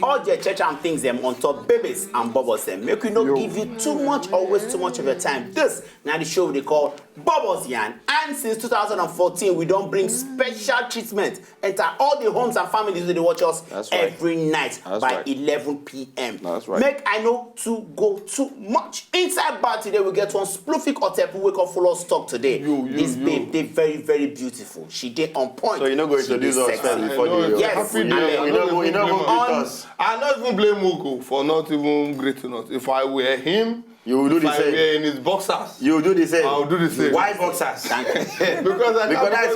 all the church and things them on top babies and bubbles them. Make we not give you too much or waste too much of your time. This now the show they call Bubbles Yan. And since 2014, we don't bring special treatment enter all the homes and families that they watch us every night by 11 p.m. That's right. Make I know to go too much. Inside bar today, we get one Splufic Hotel who wake up full of stock today. This babe, they very, very beautiful. She did on point. So you're not going to introduce us first before the yes. you know greet us. I not even blame Mugu for not even greeting us. If I were him, you will do the same. If I were in his boxers, you will do the same. I will do the same. Why boxers? because that's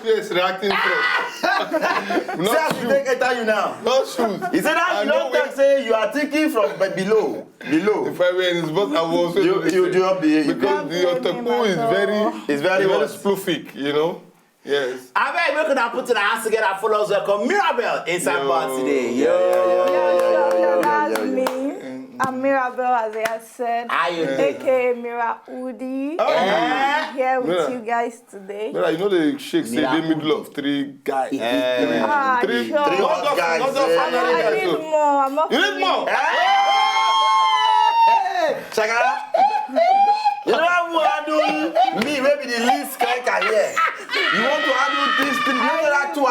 is reacting from. Not shoes. Take it you now. Not shoes. He said that you don't say you are thinking from below. Below. If I were in his boxers, I will also you do up the because the Otaku is very Splufic, you know. Yes. I bet we're gonna put the hands together for us. Welcome Mirabel inside bar today. Yo, that's me. I'm Mirabel, as I had said. AKA Mira Udi. I'm here with you guys today. Mira, you know the shakes in the middle of three guys. Three hot guys. I need more. I'm not You need more? Shakara. You know what I do? Me, maybe the least striker here. You want to handle this thing? You know that too. I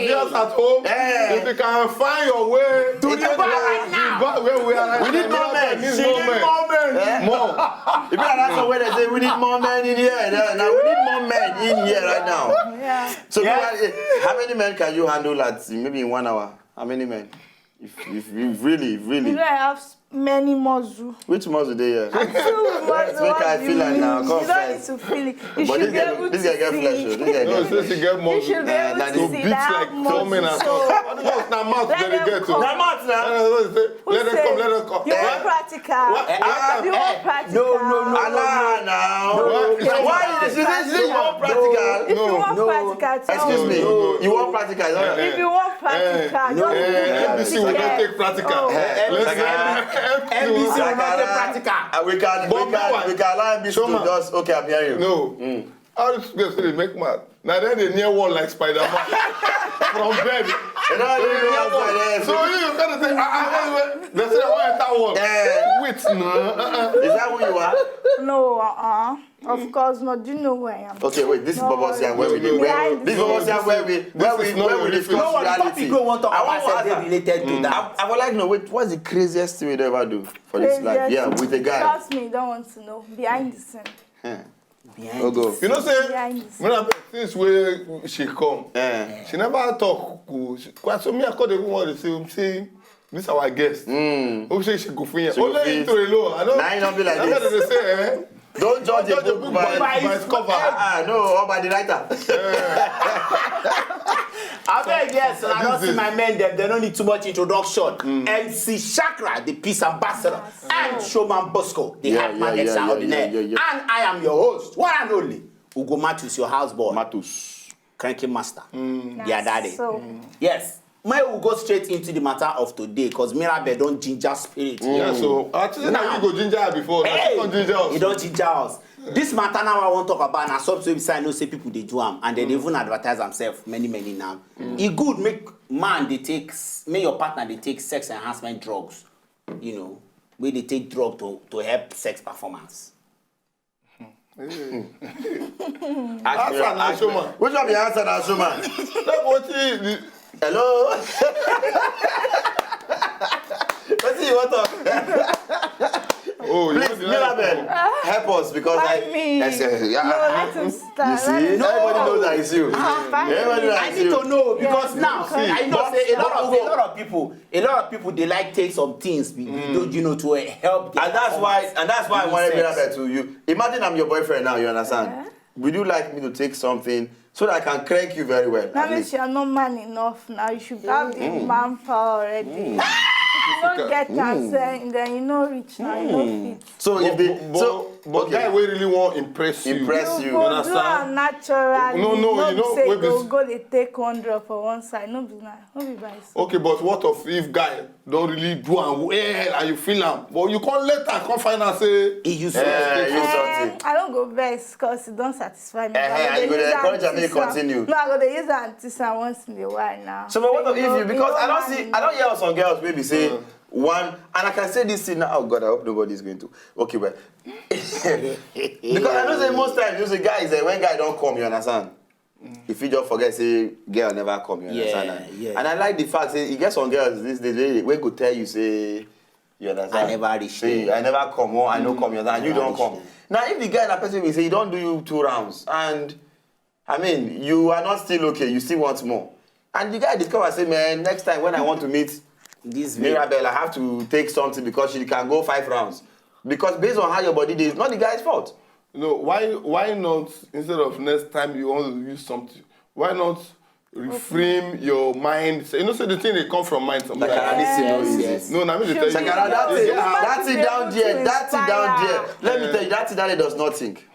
Just at home, if you can find your way to the bar right now. Where we are, we need more men. More. If you are asking where they say we need more men in here, now we need more men in here right now. Yeah. So how many men can you handle at maybe in 1 hour? How many men? If you really. You know, I have many muzzle. Which muzzle they here? Make I feel like now. You don't need to feel it. You but should be able to this guy get flesh. No, since you get muzzle. You should be able to see that like coming and now mouth they get to. Now mouth now. Let them come. You want practical? You want practical? No. Now. Why is this? You want practical? If you want practical, excuse me. You want practical? If you want practical, MBC will not take practical. MBC will not take practical. We can allow MBC to just okay. I'm hearing you. No. How do you say they make mad? Now then they near one like Spider-Man from bed. So you kind of say, they say I want that one. Wait, no. Is that who you are? No, of course not. Do you know who I am? Okay, wait. This is Bubbles Yan where we discuss reality. I want to related to that. I would like to know what's the craziest thing you'd ever do for this life? Yeah, with a guy. Trust me, you don't want to know. Behind the scene. Oh, go. You know, say, since where she come, she never talk. Quite so me, I call the woman to say, this is our guest. Who say she go for you? Only into the law. I don't. Now you don't be like this. They say, don't judge a book by its cover. No, or by the writer. I beg, yes, and I don't see my men them. They don't need too much introduction. MC Chakra, the peace ambassador, and Showman Bosco, the Hatman extraordinaire. And I am your host, one and only, Ugo Matus, your houseboy. Matus. Cranky master. Yeah, daddy. Yes. May we go straight into the matter of today, because Mirabel don't ginger spirit. Yeah, so I think now you go ginger before. Hey, don't ginger us. You don't ginger us. This matter now I want to talk about, and some beside no say people they do them, and they even advertise themselves many now. It good make your partner they take sex enhancement drugs, you know, where they take drug to help sex performance. Ask Showman. Which one be answer now, Showman? Hello. What do you want to? Please, Mirabel, help us because No, let You him see, start. everybody knows that it's you. I need to know because now I know say a lot of people they like take some things you know to help. And that's why I wanted Mirabel to you. Imagine I'm your boyfriend now. You understand? Would you like me to take something so that I can crank you very well? That means you're not man enough now. You should have the manpower already. If you don't get that, then you know rich now. You know fit. So if they but guy we really want impress you. You go do am naturally. No, you know, say wait, go they take 100 for one side. No be by so. Okay, but what if guy don't really do am well and you feel am, but you can't later come find out say he use something. I don't go vex because it don't satisfy me. You go dey encourage am make continue. No, I go dey use am once in a while now. So but what if you, because I don't hear some girls maybe say one, and I can say this thing now. Oh God, I hope nobody is going to. Okay, well, because I know say most times you say guys when guy don't come, you understand. If you just forget, say girl never come, you understand. Yeah. And I like the fact say you get some girls these days we could tell you say you understand. I never reach. I never come. Oh, I no come. You understand. You don't come. Now if the guy and that person will say he don't do you 2 rounds, and I mean you are not still okay, you still want more, and the guy discover and say, man, next time when I want to meet this Mirabelle, I have to take something because she can go 5 rounds. Because based on how your body is, not the guy's fault. No, why not, instead of next time you want to use something, why not reframe your mind? So, you know, so the thing they come from mind sometimes. Yes. No, I mean to tell you. That thing down there. Let me tell you, that thing down there does not think.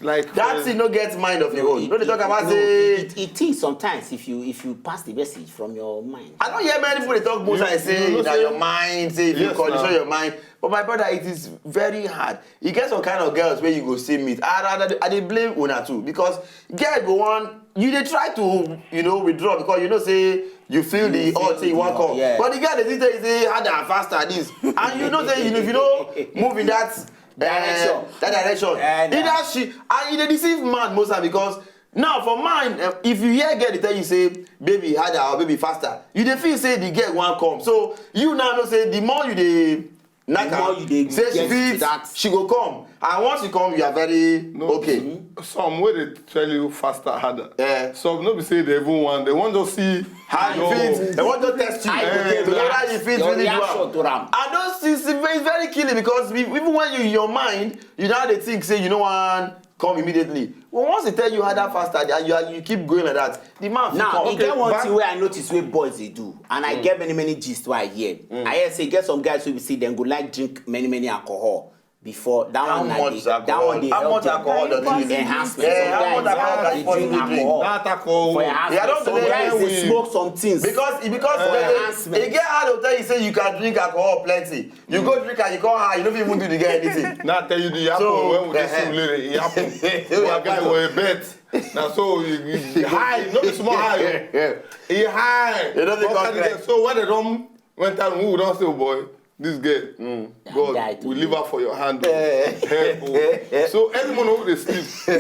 Like that thing no get mind of your own. You know they talk about say it thinks sometimes if you pass the message from your mind. I don't hear many people they talk most and say that your mind, say if you condition your mind. But my brother, it is very hard. You get some kind of girls where you go see meet. I they blame una too because girl go on. You they try to withdraw because say you feel the say you want come. Yeah. But the girl they say harder and faster this, and say if you don't move in that direction. Either she and they deceive man most time because now for man, if you hear girl they tell you say baby harder or baby faster, you dey feel say the girl won't come. So you now know say the more you dey say she feels she go come, and once she come you are very okay. Some way they tell you faster harder. Some no be say they even want, they want to see how you feel. They want to test you. Whether you feel really well. And those things is very killing because even when you in your mind, you now they think say you know one come immediately. Well, once they tell you harder faster and you keep going like that, the man now come. Okay, get one thing where I notice where boys they do, and I get many gist where I hear. I hear say get some guys who we see them go like drink many alcohol before that how one. Much That one they how much alcohol does it enhance? How much alcohol they drink alcohol. That alcohol. For enhancement. Some guys they smoke some things. Because they get hard to tell you say you can drink alcohol plenty. You go drink and you come high, you don't even do the guy anything. Now tell you the happen when we see later. It happen. One guy with a bet. Now so he high, not the small high. He high. So when they don't went down, who don't say, oh boy, this girl, God, we leave her for your hand. So anyone who they sleep. So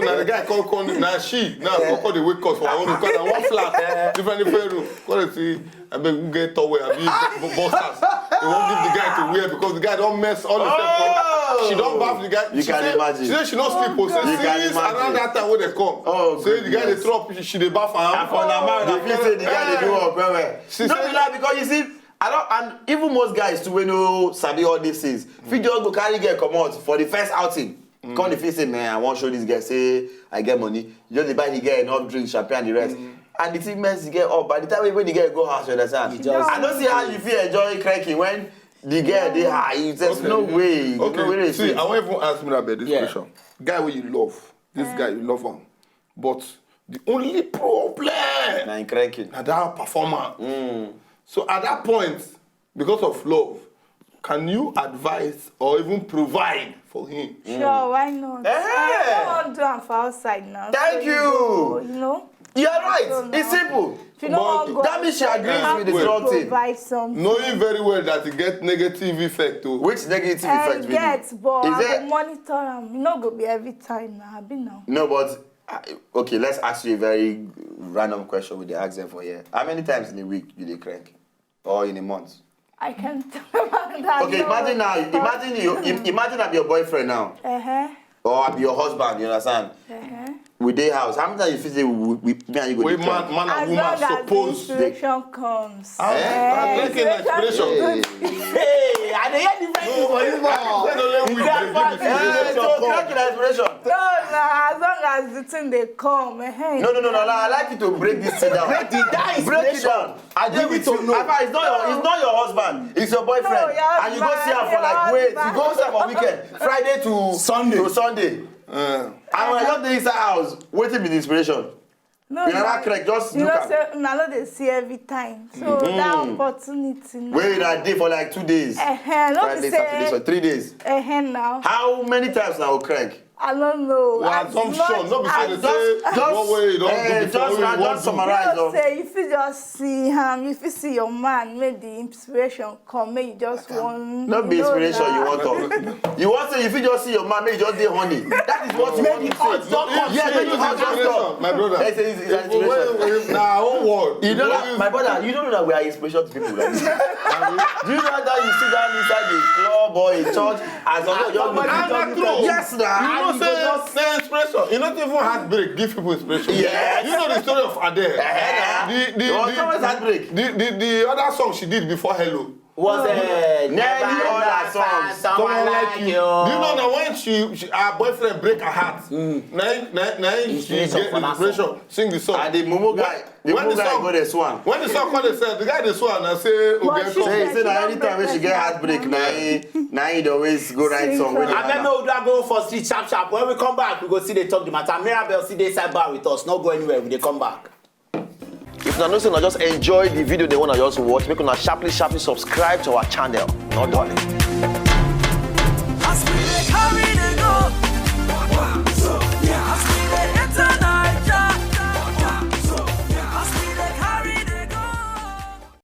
now the guy call now call the wake us for one because I one flat, different room. Call it see, I beg we get towel, I be bosses. They won't give the guy to wear because the guy don't mess all the stuff. She don't bath the guy. You can imagine. She said she don't sleep. So since around that time when they come, say the guy they drop, she they bath her. And for the man, they feel say the guy they do up well. She don't be like because you see. And even most guys too, when you sabi all these things, if you just go carry girl come out for the first outing, come the face say, man, I want to show this guy, say I get money. You just buy the girl enough drink, champagne and the rest. And the thing mess the girl up. By the time when the girl go house, you understand? I don't see how you feel enjoying cranking when the girl they high. You just no way. Okay. No way see, I won't even ask me about this question. Guy where you love, this guy you love him, but the only problem na cranking. Na that performance. So at that point, because of love, can you advise or even provide for him? Sure, why not? I don't do it for outside now. Thank you. Go, You're right. It's simple. If you don't go, that means she agrees with the strong thing. Provide something. Knowing very well that it get negative effect too. Which negative effect? But I will monitor them. You know, go be every time now. I be now. No, but okay. Let's ask you a very random question with the accent for here. How many times in a week do they crank, or in a month? I can't tell that. Okay, imagine now. Imagine I'm your boyfriend now. Or I'm your husband. You understand? With their house, how many times you feel say we me and you go? We man and woman supposed inspiration comes. I'm taking inspiration. Hey, I dey hear different inspiration. No, as long as the thing they come, hey. No. I like you to break this thing down. Break it Break it down. I Give it to know. It's not your husband. It's your boyfriend. No, your and you go see him husband, for like your wait. You husband. go see him for weekend, Friday to Sunday. And when I got to inside house, waiting with the inspiration. No, You never correct. Just you look know, at. say, now they see every time. So that opportunity now. Wait that day for like 2 days. Not Friday, to Saturday, so say, 3 days. now. How many times now, Craig? I don't know. Assumption, not be saying just summarize. You say if you just see him, if you see your man, make the inspiration come, make you just want. Not be inspiration you want to. You want to, if you just see your man, make you just dey honey. That is what you want to say. Yeah, make you just my brother. It's an inspiration. Nah, own word. You know that, my brother, you don't know that we are inspiration to people like this. Do you know that you sit down inside a club or a church as a young man? Yes, now. You know, say inspiration. You not even heartbreak give people inspiration. Yes. You know the story of Adele. Heartbreak. The other song she did before Hello. Was Nearly all her songs. Someone like you. Do you know that when her boyfriend break her heart, now she get the inspiration, sing the song. And the Momo guy, go the swan. When the song called itself, the guy the swan and say, okay, Say that anytime when she get heartbreak, now he always go write song. I remember we do go for street sharp. When we come back, we go see they talk the matter. Mirabel see they side bar with us. Not go anywhere. When they come back. If you know, just enjoy the video they want to just watch, make una sharply subscribe to our channel. Not darling.